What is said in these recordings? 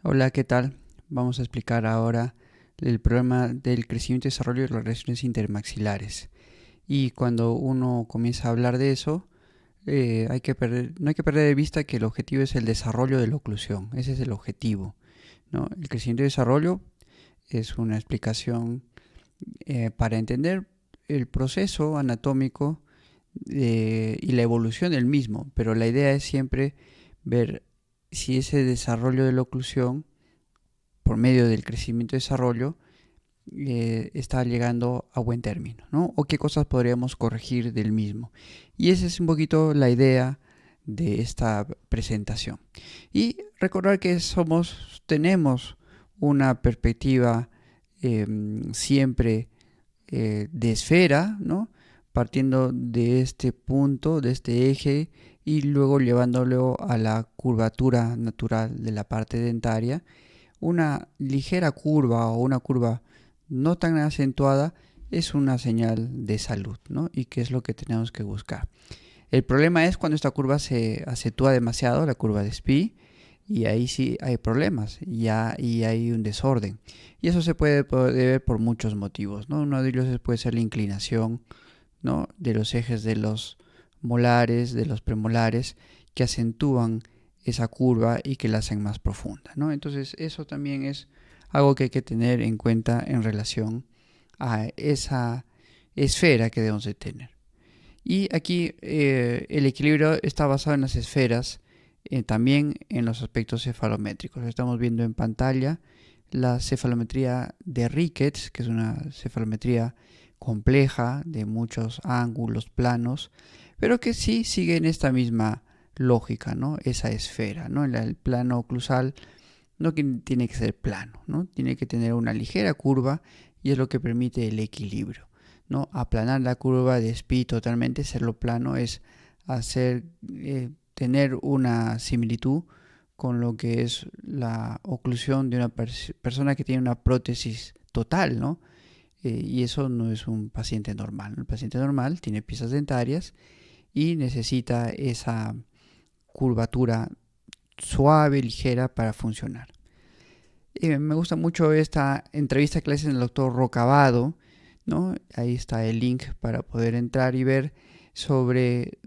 Hola, ¿qué tal? Vamos a explicar ahora el problema del crecimiento y desarrollo de las relaciones intermaxilares. Y cuando uno comienza a hablar de eso, no hay que perder de vista que el objetivo es el desarrollo de la oclusión. Ese es el objetivo, ¿no? El crecimiento y desarrollo es una explicación para entender el proceso anatómico y la evolución del mismo, pero la idea es siempre ver si ese desarrollo de la oclusión por medio del crecimiento y desarrollo está llegando a buen término, ¿no? O qué cosas podríamos corregir del mismo. Y esa es un poquito la idea de esta presentación. Y recordar que tenemos una perspectiva siempre de esfera, ¿no? Partiendo de este punto, de este eje, y luego llevándolo a la curvatura natural de la parte dentaria. Una ligera curva o una curva no tan acentuada es una señal de salud, ¿no? Y qué es lo que tenemos que buscar. El problema es cuando esta curva se acentúa demasiado, la curva de Spee, y ahí sí hay problemas, y hay un desorden. Y eso se puede ver por muchos motivos, ¿no? Uno de ellos puede ser la inclinación, ¿no? De los ejes de los molares, de los premolares, que acentúan esa curva y que la hacen más profunda, ¿no? Entonces eso también es algo que hay que tener en cuenta en relación a esa esfera que debemos de tener. Y aquí el equilibrio está basado en las esferas, también en los aspectos cefalométricos. Estamos viendo en pantalla la cefalometría de Rickets, que es una cefalometría compleja de muchos ángulos planos, pero que sí sigue en esta misma lógica, ¿no? Esa esfera, ¿no? El plano oclusal no tiene que ser plano, ¿no? Tiene que tener una ligera curva y es lo que permite el equilibrio, ¿no? Aplanar la curva de Spee totalmente, hacerlo plano, es tener una similitud con lo que es la oclusión de una persona que tiene una prótesis total, ¿no? Y eso no es un paciente normal, ¿no? El paciente normal tiene piezas dentarias y necesita esa curvatura suave, ligera para funcionar. Me gusta mucho esta entrevista que le hacen al doctor Rocabado, ¿no? Ahí está el link para poder entrar y ver sobre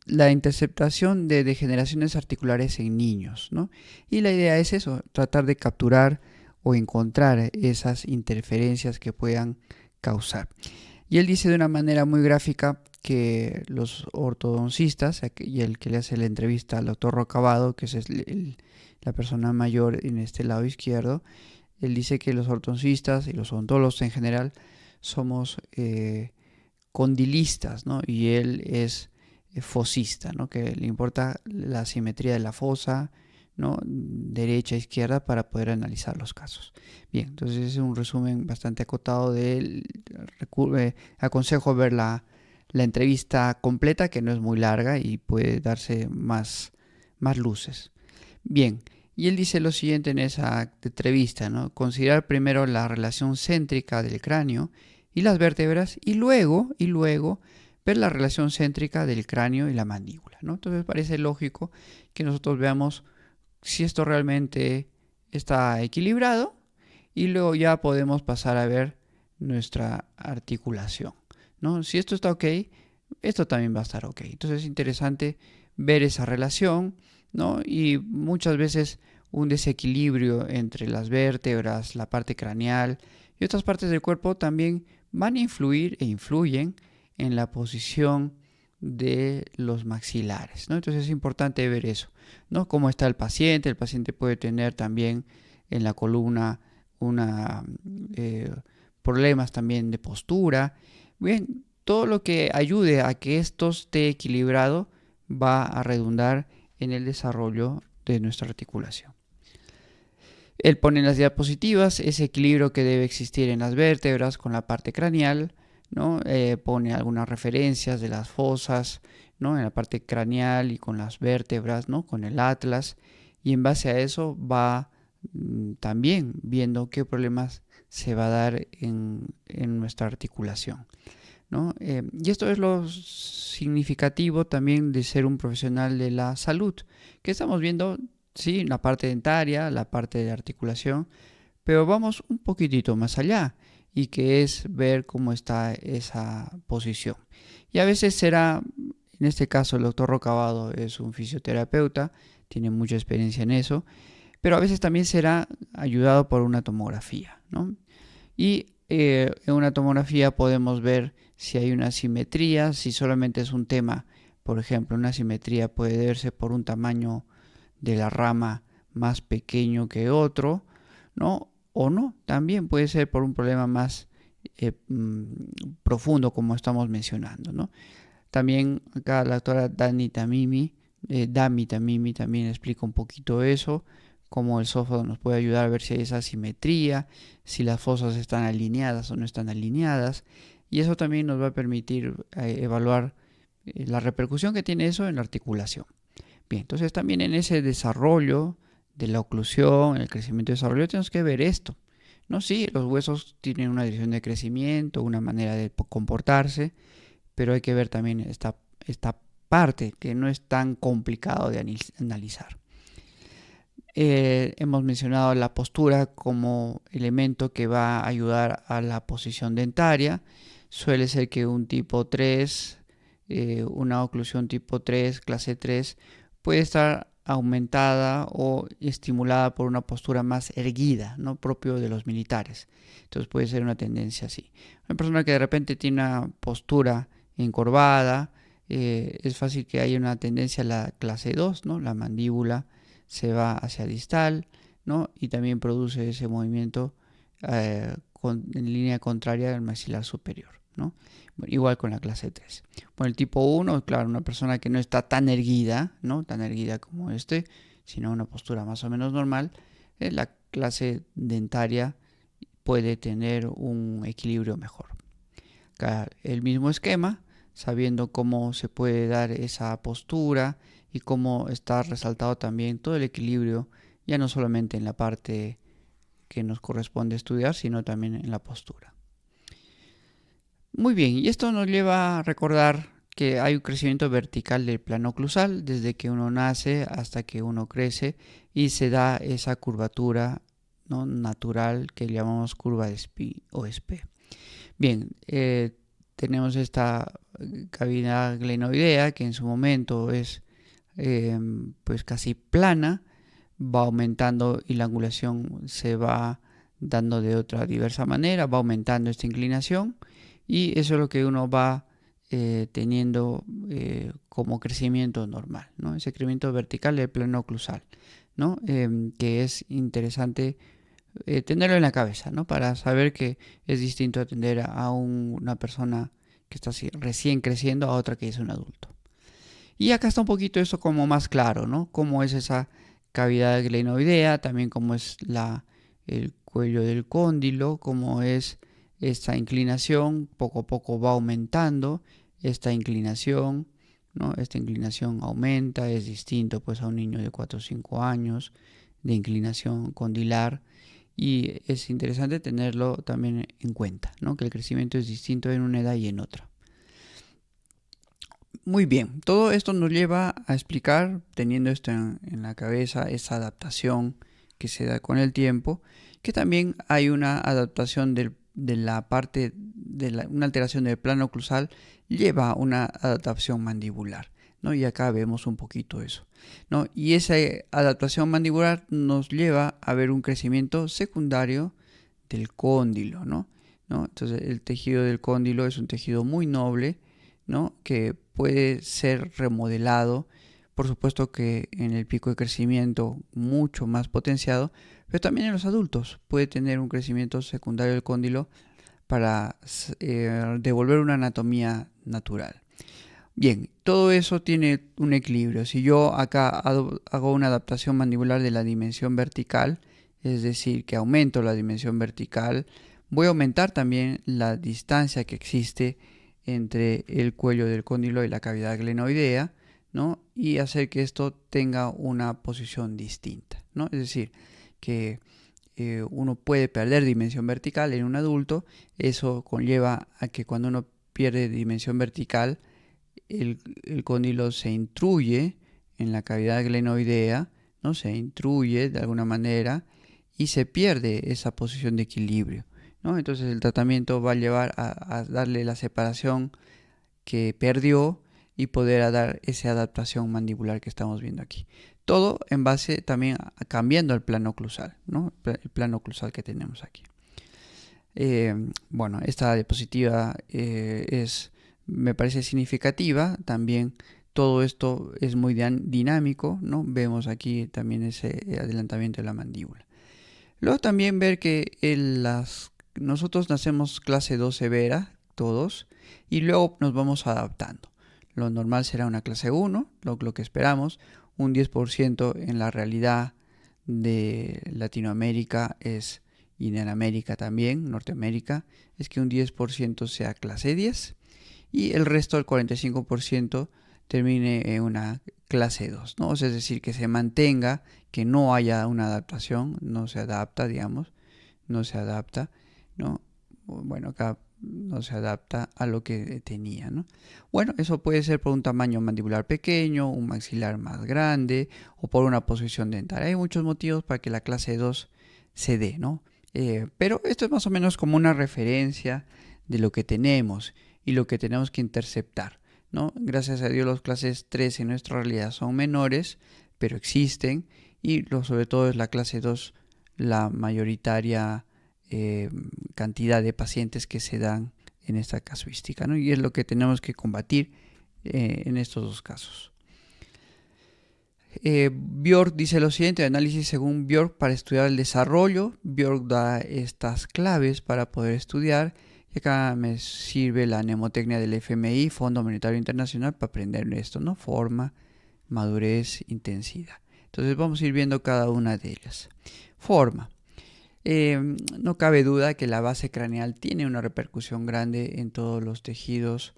la interceptación de degeneraciones articulares en niños, ¿no? Y la idea es eso, tratar de capturar o encontrar esas interferencias que puedan causar. Y él dice de una manera muy gráfica que los ortodoncistas, y el que le hace la entrevista al doctor Rocabado, que es la persona mayor en este lado izquierdo, él dice que los ortodoncistas y los odontólogos en general somos condilistas, ¿no? Y él es fosista, ¿no? Que le importa la simetría de la fosa, ¿no? Derecha, izquierda, para poder analizar los casos. Bien, entonces es un resumen bastante acotado de él. Aconsejo ver la entrevista completa, que no es muy larga y puede darse más luces. Bien, y él dice lo siguiente en esa entrevista, ¿no? Considerar primero la relación céntrica del cráneo y las vértebras y luego ver la relación céntrica del cráneo y la mandíbula, ¿no? Entonces parece lógico que nosotros veamos si esto realmente está equilibrado y luego ya podemos pasar a ver nuestra articulación, ¿no? Si esto está ok, esto también va a estar ok. Entonces es interesante ver esa relación, ¿no? Y muchas veces un desequilibrio entre las vértebras, la parte craneal y otras partes del cuerpo también van a influir e influyen en la posición de los maxilares, ¿no? Entonces es importante ver eso, ¿no? Cómo está el paciente. El paciente puede tener también en la columna problemas también de postura. Bien, todo lo que ayude a que esto esté equilibrado va a redundar en el desarrollo de nuestra articulación. Él pone en las diapositivas ese equilibrio que debe existir en las vértebras con la parte craneal, ¿no? Pone algunas referencias de las fosas, ¿no? En la parte craneal y con las vértebras, ¿no? Con el atlas, y en base a eso va también viendo qué problemas se va a dar en nuestra articulación, ¿no? Y esto es lo significativo también de ser un profesional de la salud, que estamos viendo sí, la parte dentaria, la parte de articulación, pero vamos un poquitito más allá y que es ver cómo está esa posición. Y a veces será, en este caso el doctor Rocabado es un fisioterapeuta, tiene mucha experiencia en eso, pero a veces también será ayudado por una tomografía, ¿no? Y en una tomografía podemos ver si hay una simetría, si solamente es un tema, por ejemplo, una simetría puede verse por un tamaño de la rama más pequeño que otro, ¿no? O no, también puede ser por un problema más profundo como estamos mencionando, ¿no? También acá la doctora Dami Tamimi también explica un poquito eso, cómo el software nos puede ayudar a ver si hay esa simetría, si las fosas están alineadas o no están alineadas, y eso también nos va a permitir evaluar la repercusión que tiene eso en la articulación. Bien, entonces también en ese desarrollo de la oclusión, el crecimiento y desarrollo, tenemos que ver esto. No, sí, los huesos tienen una dirección de crecimiento, una manera de comportarse, pero hay que ver también esta parte que no es tan complicado de analizar. Hemos mencionado la postura como elemento que va a ayudar a la posición dentaria. Suele ser que un tipo 3, una oclusión tipo 3, clase 3, puede estar aumentada o estimulada por una postura más erguida, no propio de los militares. Entonces puede ser una tendencia así. Una persona que de repente tiene una postura encorvada, es fácil que haya una tendencia a la clase 2, ¿no? La mandíbula se va hacia distal, ¿no? Y también produce ese movimiento en línea contraria al maxilar superior, ¿no? Bueno, igual con la clase 3. Bueno, el tipo 1, claro, una persona que no está tan erguida, ¿no? Tan erguida como sino una postura más o menos normal, la clase dentaria puede tener un equilibrio mejor. Acá el mismo esquema, sabiendo cómo se puede dar esa postura y cómo está resaltado también todo el equilibrio, ya no solamente en la parte que nos corresponde estudiar, sino también en la postura. Muy bien, y esto nos lleva a recordar que hay un crecimiento vertical del plano oclusal desde que uno nace hasta que uno crece y se da esa curvatura, ¿no?, natural que llamamos curva de Spee o Spee. Bien, tenemos esta cavidad glenoidea que en su momento es pues casi plana, va aumentando y la angulación se va dando de otra diversa manera, va aumentando esta inclinación y eso es lo que uno va teniendo como crecimiento normal, ¿no? Ese crecimiento vertical del plano oclusal, ¿no? Que es interesante tenerlo en la cabeza, ¿no? Para saber que es distinto atender a una persona que está recién creciendo a otra que es un adulto. Y acá está un poquito eso como más claro, ¿no? Cómo es esa cavidad glenoidea, también cómo es el cuello del cóndilo, cómo es esta inclinación, poco a poco va aumentando esta inclinación, ¿no? Esta inclinación aumenta, es distinto pues a un niño de 4 o 5 años de inclinación condilar. Y es interesante tenerlo también en cuenta, ¿no? Que el crecimiento es distinto en una edad y en otra. Muy bien, todo esto nos lleva a explicar, teniendo esto en la cabeza, esa adaptación que se da con el tiempo, que también hay una adaptación de la parte, una alteración del plano oclusal lleva a una adaptación mandibular, ¿no? Y acá vemos un poquito eso, ¿no? Y esa adaptación mandibular nos lleva a ver un crecimiento secundario del cóndilo, ¿no? Entonces el tejido del cóndilo es un tejido muy noble, ¿no? Que puede ser remodelado, por supuesto que en el pico de crecimiento mucho más potenciado, pero también en los adultos puede tener un crecimiento secundario del cóndilo para devolver una anatomía natural. Bien, todo eso tiene un equilibrio. Si yo acá hago una adaptación mandibular de la dimensión vertical, es decir, que aumento la dimensión vertical, voy a aumentar también la distancia que existe entre el cuello del cóndilo y la cavidad glenoidea, ¿no? Y hacer que esto tenga una posición distinta, ¿no? Es decir, que uno puede perder dimensión vertical en un adulto. Eso conlleva a que cuando uno pierde dimensión vertical, el cóndilo se intruye en la cavidad glenoidea, ¿no? Se intruye de alguna manera y se pierde esa posición de equilibrio, ¿no? Entonces el tratamiento va a llevar a darle la separación que perdió y poder dar esa adaptación mandibular que estamos viendo aquí. Todo en base también a cambiando el plano oclusal, ¿no? El plano oclusal que tenemos aquí. Bueno, esta diapositiva me parece significativa. También todo esto es muy dinámico, ¿no? Vemos aquí también ese adelantamiento de la mandíbula. Luego también ver que nosotros nacemos clase 2 severa, todos, y luego nos vamos adaptando. Lo normal será una clase 1, lo que esperamos. Un 10% en la realidad de Latinoamérica y en América también, Norteamérica, es que un 10% sea clase 10 y el resto, el 45%, termine en una clase 2, ¿no? O sea, es decir, que se mantenga, que no haya una adaptación, no se adapta, digamos, no se adapta, ¿no? Bueno, acá no se adapta a lo que tenía, ¿no? Bueno, eso puede ser por un tamaño mandibular pequeño, un maxilar más grande o por una posición dental. Hay muchos motivos para que la clase 2 se dé, ¿no? Pero esto es más o menos como una referencia de lo que tenemos y lo que tenemos que interceptar, ¿no? Gracias a Dios las clases 3 en nuestra realidad son menores, pero existen y sobre todo es la clase 2 la mayoritaria cantidad de pacientes que se dan en esta casuística, ¿no? Y es lo que tenemos que combatir en estos dos casos. Bjork dice lo siguiente: análisis según Bjork para estudiar el desarrollo. Bjork da estas claves para poder estudiar. Y acá me sirve la mnemotecnia del FMI, Fondo Monetario Internacional, para aprender esto, ¿no? Forma, madurez, intensidad. Entonces vamos a ir viendo cada una de ellas. Forma. No cabe duda que la base craneal tiene una repercusión grande en todos los tejidos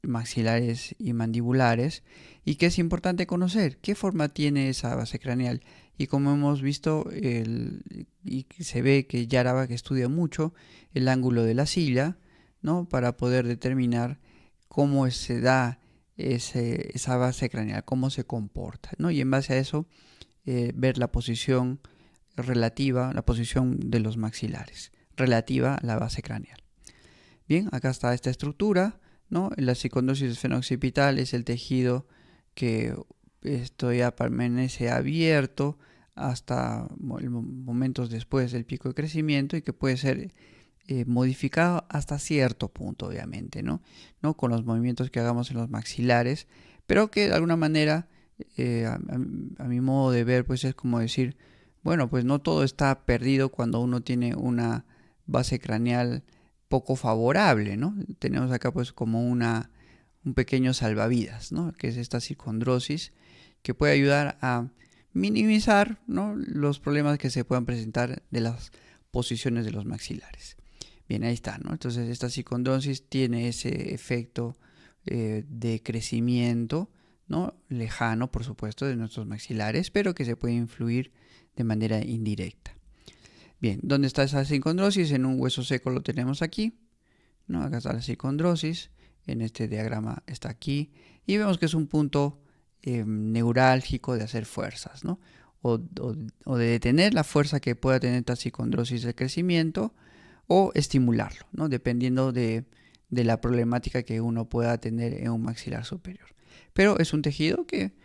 maxilares y mandibulares, y que es importante conocer qué forma tiene esa base craneal. Y como hemos visto, y se ve que Yarabak estudia mucho el ángulo de la silla, ¿no? Para poder determinar cómo se da esa base craneal, cómo se comporta, ¿no? Y en base a eso ver la posición relativa, la posición de los maxilares, relativa a la base craneal. Bien, acá está esta estructura, ¿no? La psicondosis esfenooccipital es el tejido que esto ya permanece abierto hasta momentos después del pico de crecimiento y que puede ser modificado hasta cierto punto, obviamente, ¿no? Con los movimientos que hagamos en los maxilares, pero que de alguna manera, a mi modo de ver, pues es como decir, bueno, pues no todo está perdido cuando uno tiene una base craneal poco favorable, ¿no? Tenemos acá pues como un pequeño salvavidas, ¿no? Que es esta psicondrosis, que puede ayudar a minimizar, ¿no? Los problemas que se puedan presentar de las posiciones de los maxilares. Bien, ahí está, ¿no? Entonces esta psicondrosis tiene ese efecto de crecimiento, ¿no? Lejano, por supuesto, de nuestros maxilares, pero que se puede influir de manera indirecta. Bien, ¿dónde está esa psicondrosis? En un hueso seco lo tenemos aquí, ¿no? Acá está la psicondrosis, en este diagrama está aquí, y vemos que es un punto neurálgico de hacer fuerzas, ¿no? O de detener la fuerza que pueda tener esta psicondrosis de crecimiento, o estimularlo, ¿no? Dependiendo de la problemática que uno pueda tener en un maxilar superior. Pero es un tejido que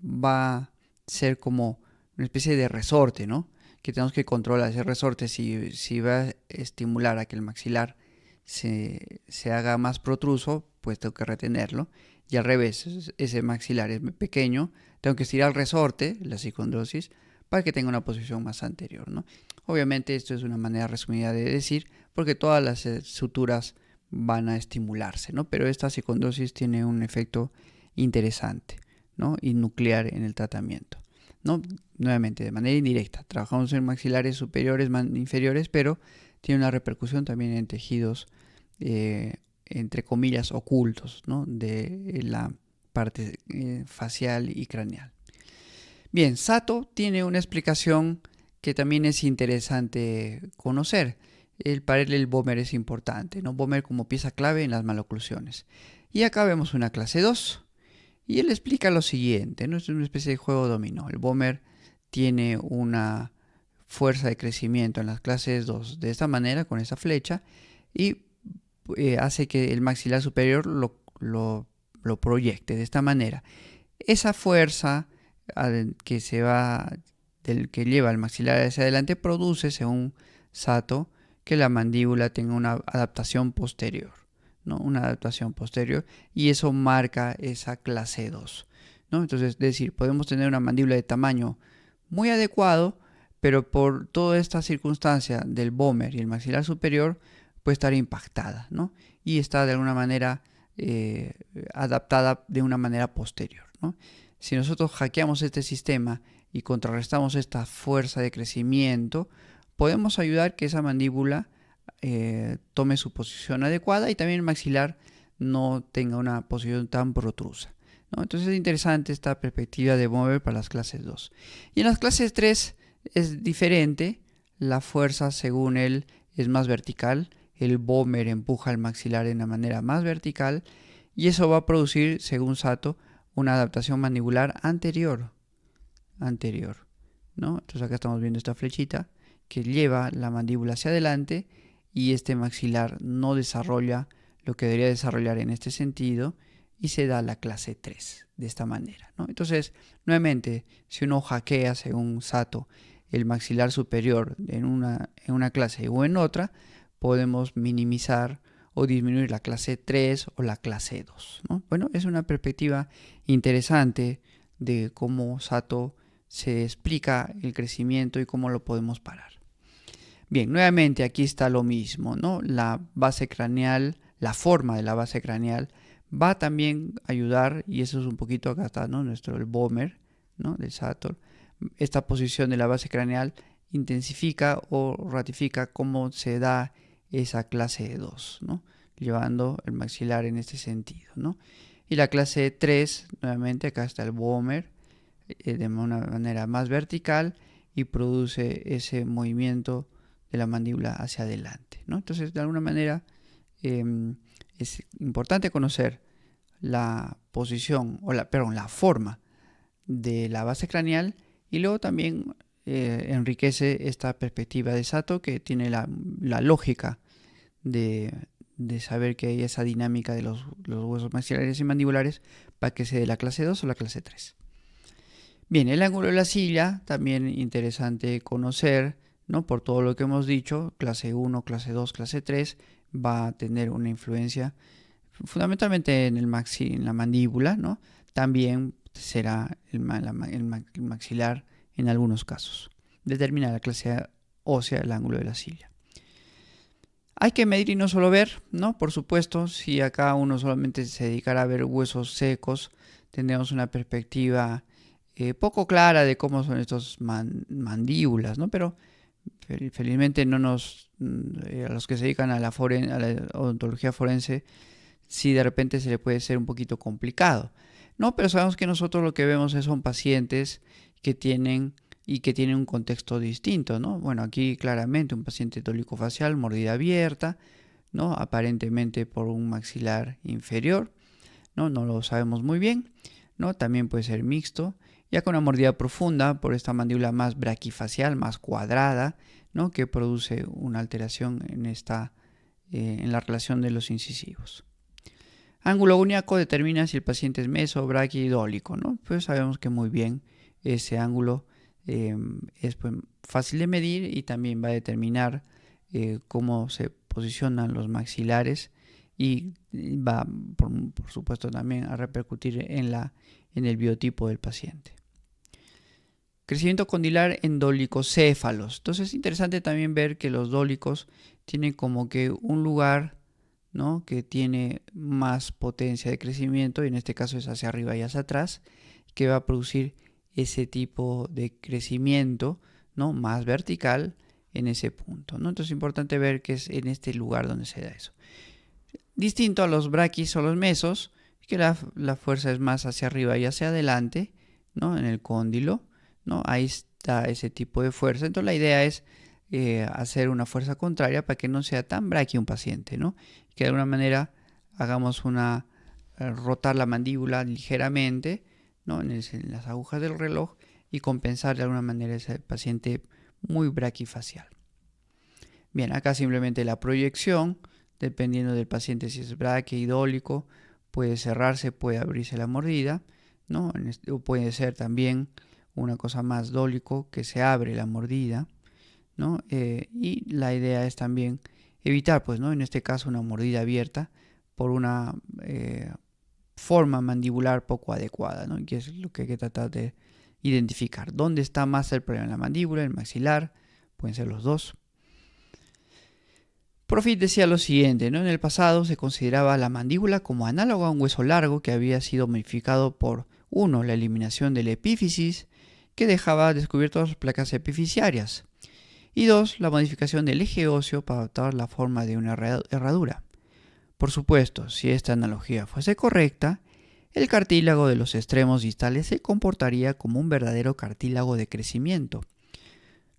va a ser como una especie de resorte, ¿no? Que tenemos que controlar ese resorte. Si va a estimular a que el maxilar se haga más protruso, pues tengo que retenerlo. Y al revés, ese maxilar es pequeño, tengo que estirar el resorte, la psicondrosis, para que tenga una posición más anterior, ¿no? Obviamente esto es una manera resumida de decir, porque todas las suturas van a estimularse, ¿no? Pero esta psicondrosis tiene un efecto interesante, ¿no? Y nuclear en el tratamiento, ¿no? Nuevamente, de manera indirecta. Trabajamos en maxilares superiores, inferiores, pero tiene una repercusión también en tejidos, entre comillas, ocultos, ¿no? De la parte facial y craneal. Bien, Sato tiene una explicación que también es interesante conocer. El paralel Bomer es importante, ¿no? Bomer como pieza clave en las maloclusiones. Y acá vemos una clase 2. Y él explica lo siguiente, ¿no? Es una especie de juego dominó. El Bomer tiene una fuerza de crecimiento en las clases 2 de esta manera, con esa flecha, y hace que el maxilar superior lo proyecte de esta manera. Esa fuerza que se va del que lleva el maxilar hacia adelante produce, según Sato, que la mandíbula tenga una adaptación posterior, ¿no? Una adaptación posterior, y eso marca esa clase 2, ¿no? Entonces, es decir, podemos tener una mandíbula de tamaño muy adecuado, pero por toda esta circunstancia del Bomer y el maxilar superior puede estar impactada, ¿no? Y está de alguna manera adaptada de una manera posterior, ¿no? Si nosotros hackeamos este sistema y contrarrestamos esta fuerza de crecimiento, podemos ayudar que esa mandíbula tome su posición adecuada y también el maxilar no tenga una posición tan protrusa, ¿no? Entonces es interesante esta perspectiva de Bomer para las clases 2. Y en las clases 3 es diferente. La fuerza, según él, es más vertical. El Bomer empuja el maxilar de una manera más vertical y eso va a producir, según Sato, una adaptación mandibular anterior, ¿no? Entonces acá estamos viendo esta flechita que lleva la mandíbula hacia adelante y este maxilar no desarrolla lo que debería desarrollar en este sentido y se da la clase 3 de esta manera, ¿no? Entonces, nuevamente, si uno hackea, según Sato, el maxilar superior en una clase o en otra, podemos minimizar o disminuir la clase 3 o la clase 2, ¿no? Bueno, es una perspectiva interesante de cómo Sato se explica el crecimiento y cómo lo podemos parar. Bien, nuevamente aquí está lo mismo, ¿no? La base craneal, la forma de la base craneal va también a ayudar, y eso es un poquito acá está, ¿no? El Bomer, ¿no? Del Sato. Esta posición de la base craneal intensifica o ratifica cómo se da esa clase 2, ¿no? Llevando el maxilar en este sentido, ¿no? Y la clase 3, nuevamente acá está el Bomer, de una manera más vertical y produce ese movimiento de la mandíbula hacia adelante, ¿no? Entonces, de alguna manera, es importante conocer la posición, la forma de la base craneal, y luego también enriquece esta perspectiva de Sato, que tiene la lógica de saber que hay esa dinámica de los huesos maxilares y mandibulares para que se dé la clase 2 o la clase 3. Bien, el ángulo de la silla, también interesante conocer, ¿no? Por todo lo que hemos dicho, clase 1, clase 2, clase 3, va a tener una influencia fundamentalmente en la mandíbula, ¿no? También será el maxilar en algunos casos. Determina la clase ósea del ángulo de la silla. Hay que medir y no solo ver, ¿no? Por supuesto, si acá uno solamente se dedicara a ver huesos secos, tendríamos una perspectiva poco clara de cómo son estos mandíbulas, ¿no? Pero felizmente no a los que se dedican a la odontología forense, sí de repente se le puede ser un poquito complicado, ¿no? Pero sabemos que nosotros lo que vemos son pacientes que tienen un contexto distinto, ¿no? Bueno, aquí claramente un paciente dolicofacial, mordida abierta, ¿no? Aparentemente por un maxilar inferior, ¿no? No lo sabemos muy bien, ¿no? También puede ser mixto, ya con una mordida profunda por esta mandíbula más braquifacial, más cuadrada, ¿no? Que produce una alteración en la relación de los incisivos. Ángulo uníaco determina si el paciente es meso, braquidólico, ¿no? Pues sabemos que muy bien ese ángulo es pues, fácil de medir y también va a determinar cómo se posicionan los maxilares y va, por supuesto, también a repercutir en el biotipo del paciente. Crecimiento condilar en dolicocéfalos. Entonces es interesante también ver que los dólicos tienen como que un lugar, ¿no? Que tiene más potencia de crecimiento, y en este caso es hacia arriba y hacia atrás, que va a producir ese tipo de crecimiento, ¿no? Más vertical en ese punto, ¿no? Entonces es importante ver que es en este lugar donde se da eso. Distinto a los braquis o los mesos, que la fuerza es más hacia arriba y hacia adelante, ¿no? En el cóndilo, ¿no? Ahí está ese tipo de fuerza. Entonces la idea es hacer una fuerza contraria para que no sea tan braqui un paciente, ¿no? Que de alguna manera hagamos una rotar la mandíbula ligeramente, ¿no? en las agujas del reloj y compensar de alguna manera ese paciente muy braquifacial. Bien, acá simplemente la proyección, dependiendo del paciente si es braquiidólico, puede cerrarse, puede abrirse la mordida, ¿no? O puede ser también una cosa más dólico, que se abre la mordida, ¿no? Y la idea es también evitar, pues, ¿no? En este caso, una mordida abierta por una forma mandibular poco adecuada, ¿no? Que es lo que hay que tratar de identificar. ¿Dónde está más el problema? ¿En la mandíbula, el maxilar? Pueden ser los dos. Profit decía lo siguiente, ¿no? En el pasado se consideraba la mandíbula como análogo a un hueso largo que había sido modificado por, uno, la eliminación de la epífisis, que dejaba descubiertas las placas epifisiarias, y dos, la modificación del eje óseo para adaptar la forma de una herradura. Por supuesto, si esta analogía fuese correcta, el cartílago de los extremos distales se comportaría como un verdadero cartílago de crecimiento.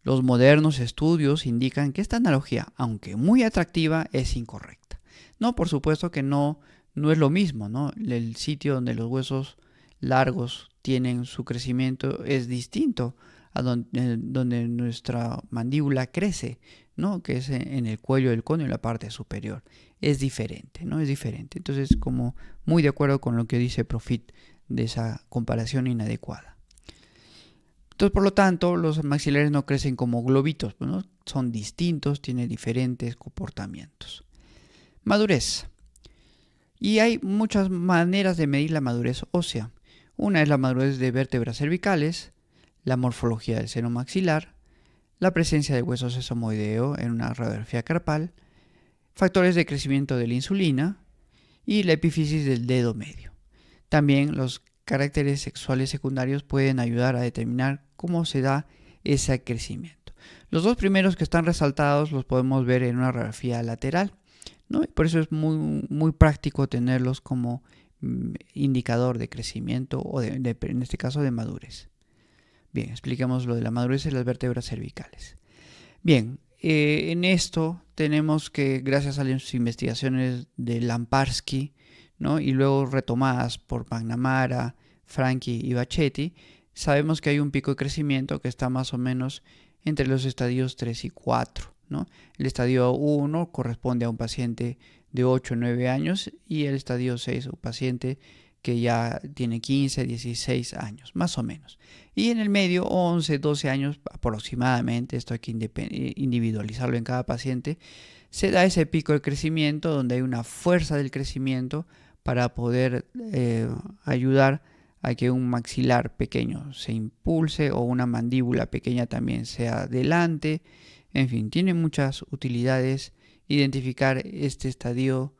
Los modernos estudios indican que esta analogía, aunque muy atractiva, es incorrecta. No, por supuesto que no es lo mismo, ¿no? El sitio donde los huesos largos tienen su crecimiento es distinto a donde nuestra mandíbula crece, ¿no? Que es en el cuello del cóndilo, en la parte superior. Es diferente, ¿no? Es diferente. Entonces, como muy de acuerdo con lo que dice Profit de esa comparación inadecuada. Entonces, por lo tanto, los maxilares no crecen como globitos, ¿no? Son distintos, tienen diferentes comportamientos. Madurez. Y hay muchas maneras de medir la madurez ósea. Una es la madurez de vértebras cervicales, la morfología del seno maxilar, la presencia de hueso sesamoideo en una radiografía carpal, factores de crecimiento de la insulina y la epífisis del dedo medio. También los caracteres sexuales secundarios pueden ayudar a determinar cómo se da ese crecimiento. Los dos primeros que están resaltados los podemos ver en una radiografía lateral, ¿no? Y por eso es muy práctico tenerlos como indicador de crecimiento o en este caso de madurez. Bien, expliquemos lo de la madurez de las vértebras cervicales. Bien, en esto tenemos que, gracias a las investigaciones de Lamparski, ¿no? Y luego retomadas por McNamara, Franchi y Bacchetti, sabemos que hay un pico de crecimiento que está más o menos entre los estadios 3 y 4, ¿no? El estadio 1 corresponde a un paciente de 8 o 9 años y el estadio 6 un paciente que ya tiene 15, 16 años, más o menos. Y en el medio, 11, 12 años aproximadamente, esto hay que individualizarlo en cada paciente, se da ese pico de crecimiento donde hay una fuerza del crecimiento para poder ayudar a que un maxilar pequeño se impulse o una mandíbula pequeña también sea adelante. En fin, tiene muchas utilidades identificar este estadio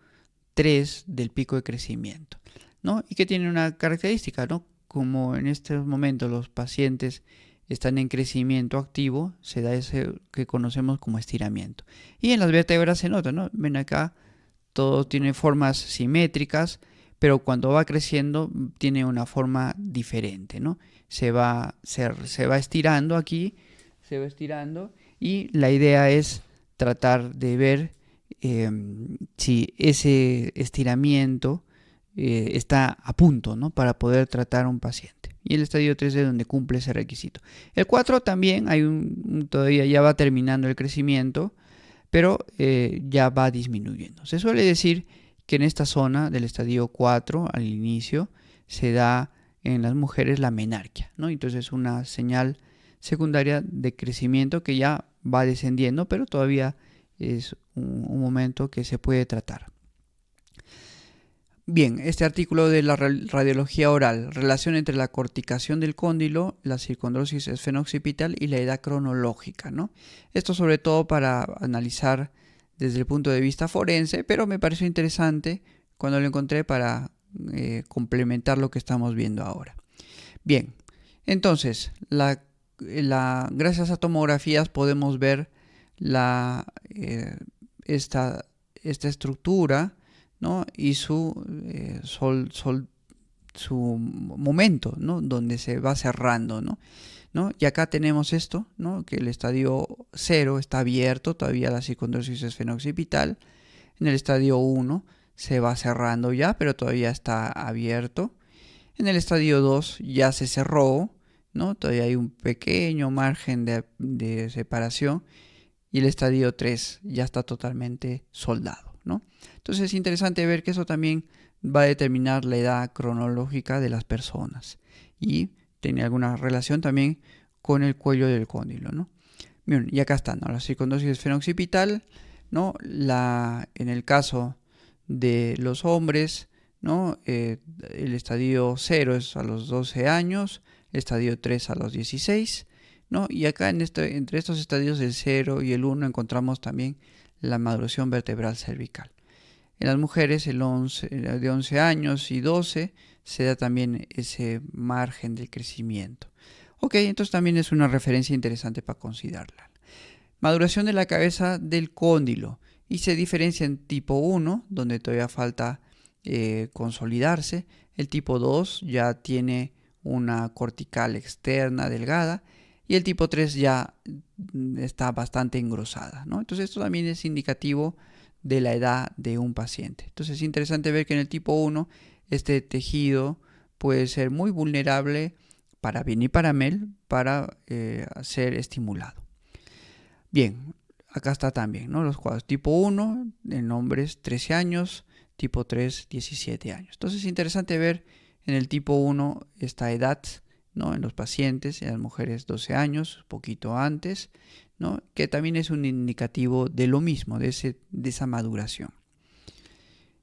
3 del pico de crecimiento, ¿no? Y que tiene una característica, ¿no? Como en este momento los pacientes están en crecimiento activo, se da ese que conocemos como estiramiento. Y en las vértebras se nota, ¿no? Ven acá, todo tiene formas simétricas, pero cuando va creciendo tiene una forma diferente, ¿no? Se va estirando aquí, se va estirando, y la idea es tratar de ver si ese estiramiento está a punto, ¿no? Para poder tratar a un paciente. Y el estadio 3 es donde cumple ese requisito. El 4 también hay todavía ya va terminando el crecimiento, pero ya va disminuyendo. Se suele decir que en esta zona del estadio 4 al inicio se da en las mujeres la menarquia, ¿no? Entonces es una señal secundaria de crecimiento que ya va descendiendo, pero todavía es un momento que se puede tratar. Bien, este artículo de la radiología oral, relación entre la corticación del cóndilo, la circundrosis esfenooccipital y la edad cronológica, ¿no? Esto sobre todo para analizar desde el punto de vista forense, pero me pareció interesante cuando lo encontré para complementar lo que estamos viendo ahora. Bien, entonces, gracias a tomografías podemos ver esta estructura, ¿no? Y su momento, ¿no? Donde se va cerrando, ¿no? Y acá tenemos esto, ¿no? Que el estadio 0 está abierto, todavía la circundrosis esfenooccipital. En el estadio 1 se va cerrando ya, pero todavía está abierto. En el estadio 2 ya se cerró, ¿no? Todavía hay un pequeño margen de separación. Y el estadio 3 ya está totalmente soldado, ¿no? Entonces es interesante ver que eso también va a determinar la edad cronológica de las personas y tiene alguna relación también con el cuello del cóndilo, ¿no? Bien, y acá está, ¿no? La circundosis esfenooccipital, ¿no? En el caso de los hombres, ¿no? El estadio 0 es a los 12 años, el estadio 3 a los 16, ¿no? Y acá entre estos estadios del 0 y el 1 encontramos también la maduración vertebral cervical. En las mujeres de 11 años y 12 se da también ese margen del crecimiento. Ok, entonces también es una referencia interesante para considerarla. Maduración de la cabeza del cóndilo. Y se diferencia en tipo 1, donde todavía falta consolidarse. El tipo 2 ya tiene una cortical externa delgada. Y el tipo 3 ya está bastante engrosada, ¿no? Entonces esto también es indicativo de la edad de un paciente. Entonces es interesante ver que en el tipo 1 este tejido puede ser muy vulnerable para bien y para mal para ser estimulado. Bien, acá está también, ¿no? Los cuadros tipo 1 en hombres 13 años, tipo 3 17 años. Entonces es interesante ver en el tipo 1 esta edad, ¿no? En los pacientes, en las mujeres 12 años, un poquito antes, ¿no? Que también es un indicativo de lo mismo, de esa maduración.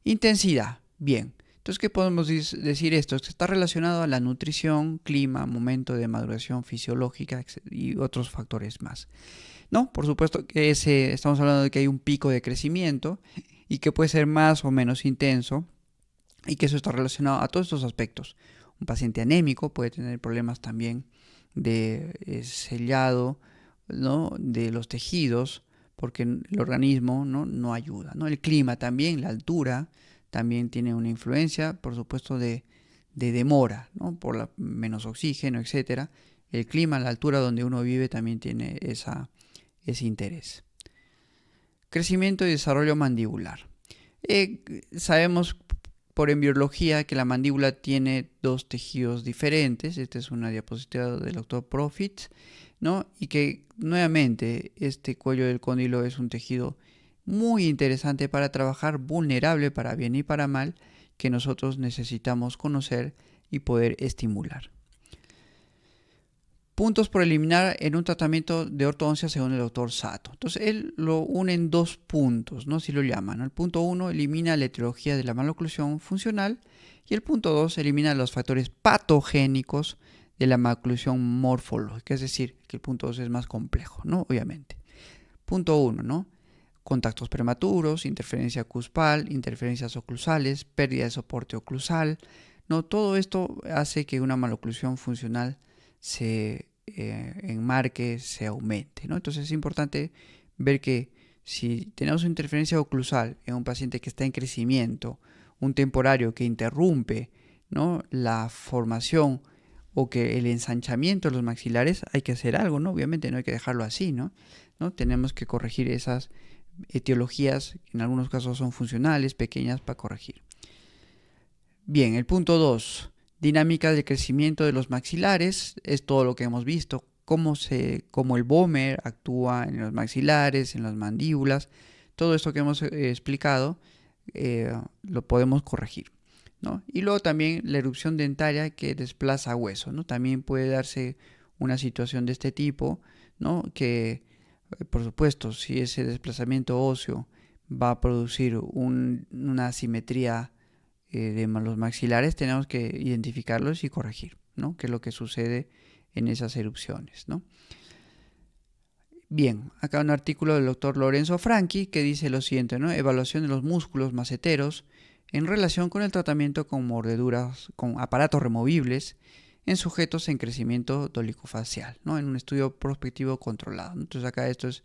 Intensidad, bien. Entonces, ¿qué podemos decir esto? Está relacionado a la nutrición, clima, momento de maduración fisiológica y otros factores más. No, por supuesto que estamos hablando de que hay un pico de crecimiento y que puede ser más o menos intenso y que eso está relacionado a todos estos aspectos. Un paciente anémico puede tener problemas también de sellado, ¿no? De los tejidos porque el organismo no ayuda, ¿no? El clima también, la altura también tiene una influencia, por supuesto, de demora, ¿no? Por menos oxígeno, etc. El clima, la altura donde uno vive también tiene ese interés. Crecimiento y desarrollo mandibular. Sabemos por embriología que la mandíbula tiene dos tejidos diferentes. Esta es una diapositiva del doctor Profit, ¿no? Y que nuevamente este cuello del cóndilo es un tejido muy interesante para trabajar, vulnerable para bien y para mal, que nosotros necesitamos conocer y poder estimular. Puntos por eliminar en un tratamiento de ortodoncia según el doctor Sato. Entonces él lo une en 2 puntos, ¿no? Así lo llaman, ¿no? El punto 1 elimina la etiología de la maloclusión funcional y el punto 2 elimina los factores patogénicos de la maloclusión morfológica, es decir, que el punto 2 es más complejo, ¿no? Obviamente. Punto 1, ¿no? Contactos prematuros, interferencia cuspal, interferencias oclusales, pérdida de soporte oclusal, ¿no? Todo esto hace que una maloclusión funcional se enmarque, se aumente, ¿no? Entonces es importante ver que si tenemos una interferencia oclusal en un paciente que está en crecimiento, un temporario que interrumpe, ¿no? La formación o que el ensanchamiento de los maxilares, hay que hacer algo, ¿no? Obviamente no hay que dejarlo así, ¿no? Tenemos que corregir esas etiologías, en algunos casos son funcionales, pequeñas, para corregir. Bien, el punto 2. Dinámica del crecimiento de los maxilares, es todo lo que hemos visto, cómo el Bomer actúa en los maxilares, en las mandíbulas, todo esto que hemos explicado lo podemos corregir, ¿no? Y luego también la erupción dentaria que desplaza hueso, ¿no? También puede darse una situación de este tipo, ¿no? Que por supuesto, si ese desplazamiento óseo va a producir una asimetría de los maxilares, tenemos que identificarlos y corregir, ¿no? Qué es lo que sucede en esas erupciones, ¿no? Bien, acá un artículo del doctor Lorenzo Franchi que dice lo siguiente, ¿no? Evaluación de los músculos maceteros en relación con el tratamiento con mordeduras, con aparatos removibles en sujetos en crecimiento dolicofacial, ¿no? En un estudio prospectivo controlado. Entonces acá esto es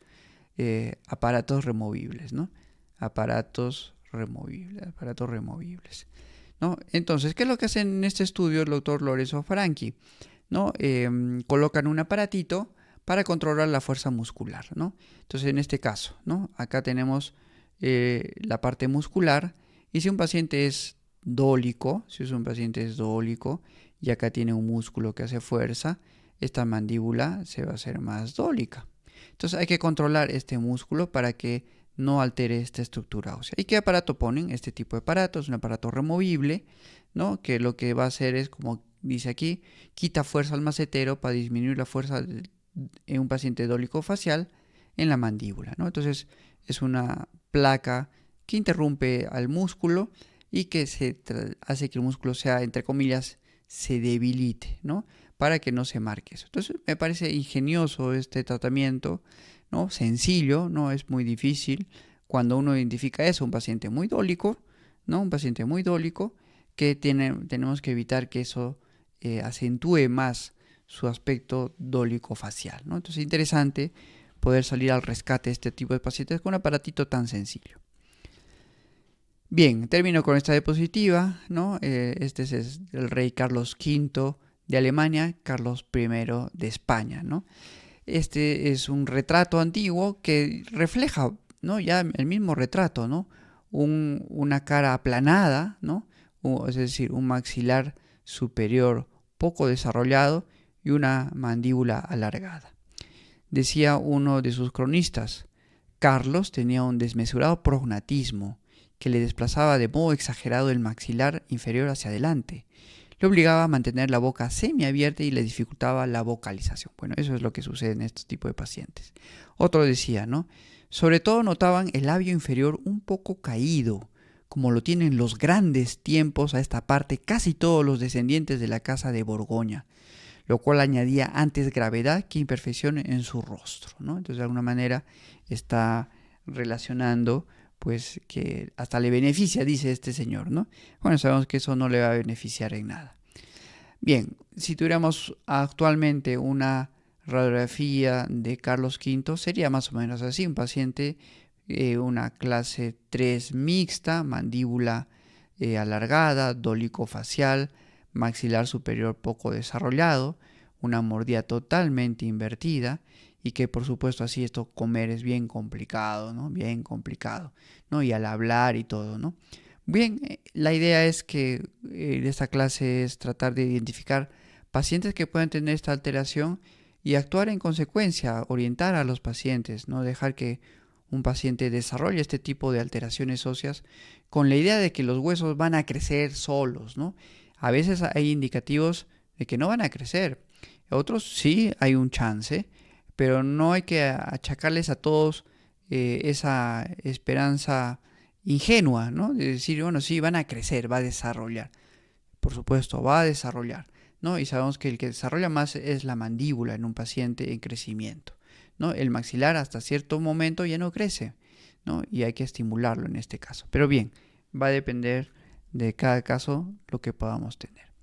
aparatos removibles, ¿no? Aparatos removibles, ¿no? Entonces, ¿qué es lo que hace en este estudio el doctor Lorenzo Franchi? ¿No? Colocan un aparatito para controlar la fuerza muscular, ¿no? Entonces, en este caso, ¿no? Acá tenemos la parte muscular Y si un paciente es dólico, y acá tiene un músculo que hace fuerza, esta mandíbula se va a hacer más dólica. Entonces hay que controlar este músculo para que no altere esta estructura ósea. ¿Y qué aparato ponen? Este tipo de aparato es un aparato removible, ¿no? Que lo que va a hacer es, como dice aquí, quita fuerza al macetero para disminuir la fuerza en un paciente dólico facial en la mandíbula, ¿no? Entonces es una placa que interrumpe al músculo y que hace que el músculo sea, entre comillas, se debilite, ¿no? Para que no se marque eso. Entonces me parece ingenioso este tratamiento, ¿no? Sencillo, no es muy difícil. Cuando uno identifica eso, un paciente muy dólico, ¿no? Un paciente muy dólico, que tenemos que evitar que eso acentúe más su aspecto dólico facial, ¿no? Entonces es interesante poder salir al rescate de este tipo de pacientes con un aparatito tan sencillo. Bien, termino con esta diapositiva, ¿no? Este es el rey Carlos V de Alemania, Carlos I de España, ¿no? Este es un retrato antiguo que refleja, ¿no? Ya el mismo retrato, ¿no? Una cara aplanada, ¿no? Es decir, un maxilar superior poco desarrollado y una mandíbula alargada. Decía uno de sus cronistas, Carlos tenía un desmesurado prognatismo que le desplazaba de modo exagerado el maxilar inferior hacia adelante. Le obligaba a mantener la boca semiabierta y le dificultaba la vocalización. Bueno, eso es lo que sucede en estos tipos de pacientes. Otro decía, ¿no? Sobre todo notaban el labio inferior un poco caído, como lo tienen los grandes tiempos a esta parte casi todos los descendientes de la casa de Borgoña, lo cual añadía antes gravedad que imperfección en su rostro, ¿no? Entonces, de alguna manera está relacionando, pues, que hasta le beneficia, dice este señor, ¿no? Bueno, sabemos que eso no le va a beneficiar en nada. Bien, si tuviéramos actualmente una radiografía de Carlos V, sería más o menos así, un paciente, una clase 3 mixta, mandíbula alargada, dólico facial, maxilar superior poco desarrollado, una mordida totalmente invertida y que por supuesto así esto comer es bien complicado, ¿no? Bien complicado, ¿no? Y al hablar y todo, ¿no? Bien, la idea es que de esta clase es tratar de identificar pacientes que puedan tener esta alteración y actuar en consecuencia, orientar a los pacientes, no dejar que un paciente desarrolle este tipo de alteraciones óseas con la idea de que los huesos van a crecer solos, ¿no? A veces hay indicativos de que no van a crecer, otros sí hay un chance, pero no hay que achacarles a todos esa esperanza ingenua, ¿no? De decir, bueno, sí, van a crecer, va a desarrollar. Por supuesto, va a desarrollar, ¿no? Y sabemos que el que desarrolla más es la mandíbula en un paciente en crecimiento, ¿no? El maxilar hasta cierto momento ya no crece, ¿no? Y hay que estimularlo en este caso. Pero bien, va a depender de cada caso lo que podamos tener.